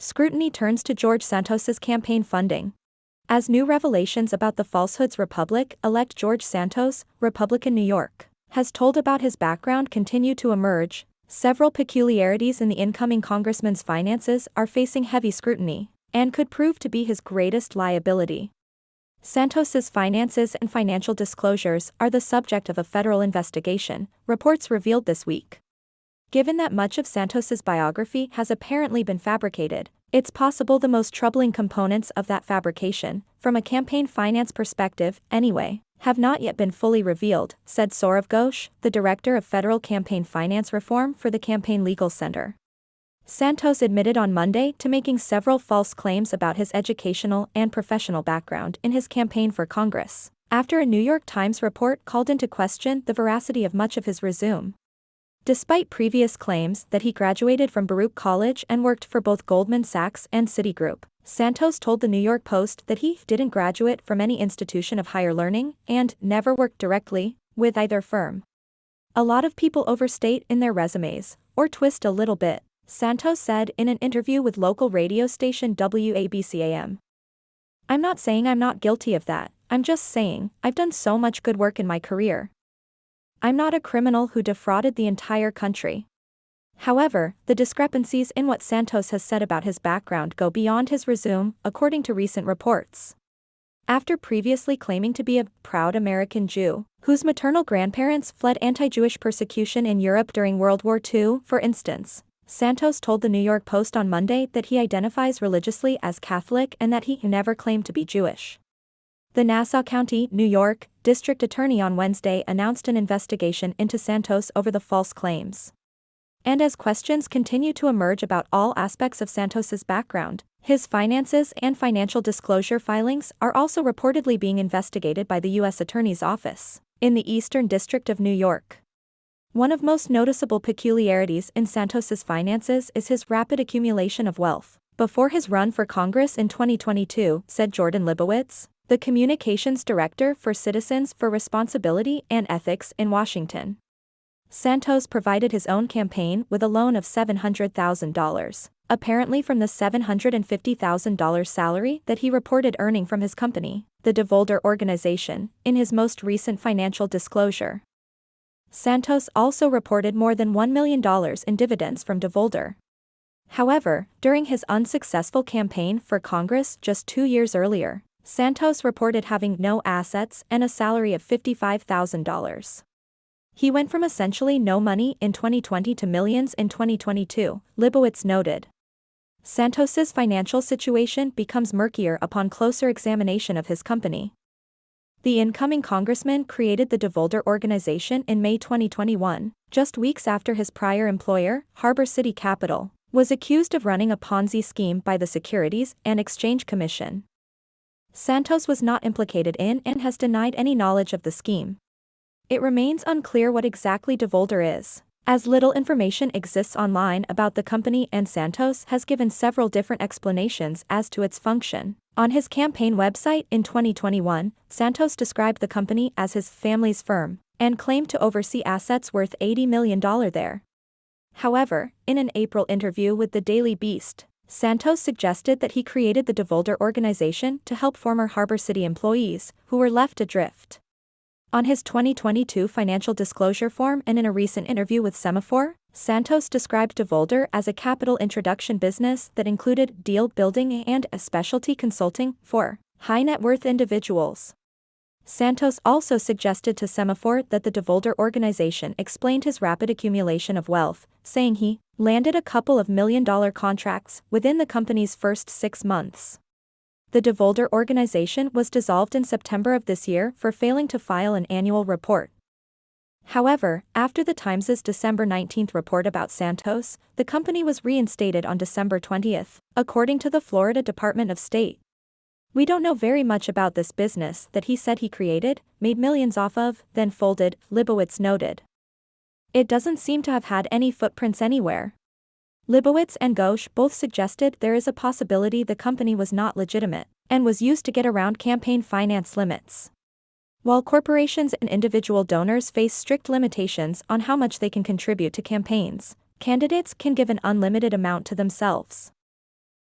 Scrutiny turns to George Santos's campaign funding. As new revelations about the falsehoods Republican-elect George Santos, Republican New York, has told about his background continue to emerge, several peculiarities in the incoming congressman's finances are facing heavy scrutiny, and could prove to be his greatest liability. Santos's finances and financial disclosures are the subject of a federal investigation, reports revealed this week. Given that much of Santos's biography has apparently been fabricated, it's possible the most troubling components of that fabrication, from a campaign finance perspective, anyway, have not yet been fully revealed, said Sourav Ghosh, the director of federal campaign finance reform for the Campaign Legal Center. Santos admitted on Monday to making several false claims about his educational and professional background in his campaign for Congress, after a New York Times report called into question the veracity of much of his resume. Despite previous claims that he graduated from Baruch College and worked for both Goldman Sachs and Citigroup, Santos told the New York Post that he didn't graduate from any institution of higher learning and never worked directly with either firm. "A lot of people overstate in their resumes, or twist a little bit," Santos said in an interview with local radio station WABC-AM. "I'm not saying I'm not guilty of that, I'm just saying I've done so much good work in my career. I'm not a criminal who defrauded the entire country." However, the discrepancies in what Santos has said about his background go beyond his resume, according to recent reports. After previously claiming to be a proud American Jew, whose maternal grandparents fled anti-Jewish persecution in Europe during World War II, for instance, Santos told the New York Post on Monday that he identifies religiously as Catholic and that he never claimed to be Jewish. The Nassau County, New York, District Attorney on Wednesday announced an investigation into Santos over the false claims. And as questions continue to emerge about all aspects of Santos's background, his finances and financial disclosure filings are also reportedly being investigated by the U.S. Attorney's Office in the Eastern District of New York. One of most noticeable peculiarities in Santos's finances is his rapid accumulation of wealth. Before his run for Congress in 2022, said Jordan Libowitz, the communications director for Citizens for Responsibility and Ethics in Washington. Santos provided his own campaign with a loan of $700,000, apparently from the $750,000 salary that he reported earning from his company, the DeVolder Organization, in his most recent financial disclosure. Santos also reported more than $1 million in dividends from DeVolder. However, during his unsuccessful campaign for Congress just 2 years earlier, Santos reported having no assets and a salary of $55,000. He went from essentially no money in 2020 to millions in 2022, Libowitz noted. Santos's financial situation becomes murkier upon closer examination of his company. The incoming congressman created the DeVolder Organization in May 2021, just weeks after his prior employer, Harbor City Capital, was accused of running a Ponzi scheme by the Securities and Exchange Commission. Santos was not implicated in and has denied any knowledge of the scheme. It remains unclear what exactly DeVolder is, as little information exists online about the company, and Santos has given several different explanations as to its function. On his campaign website in 2021, Santos described the company as his family's firm, and claimed to oversee assets worth $80 million there. However, in an April interview with the Daily Beast, Santos suggested that he created the DeVolder Organization to help former Harbor City employees who were left adrift. On his 2022 financial disclosure form and in a recent interview with Semaphore, Santos described DeVolder as a capital introduction business that included deal building and a specialty consulting for high net worth individuals. Santos also suggested to Semaphore that the DeVolder Organization explained his rapid accumulation of wealth, saying he landed a couple of million-dollar contracts within the company's first 6 months. The DeVolder Organization was dissolved in September of this year for failing to file an annual report. However, after the Times's December 19 report about Santos, the company was reinstated on December 20, according to the Florida Department of State. "We don't know very much about this business that he said he created, made millions off of, then folded," Libowitz noted. "It doesn't seem to have had any footprints anywhere." Libowitz and Ghosh both suggested there is a possibility the company was not legitimate, and was used to get around campaign finance limits. While corporations and individual donors face strict limitations on how much they can contribute to campaigns, candidates can give an unlimited amount to themselves.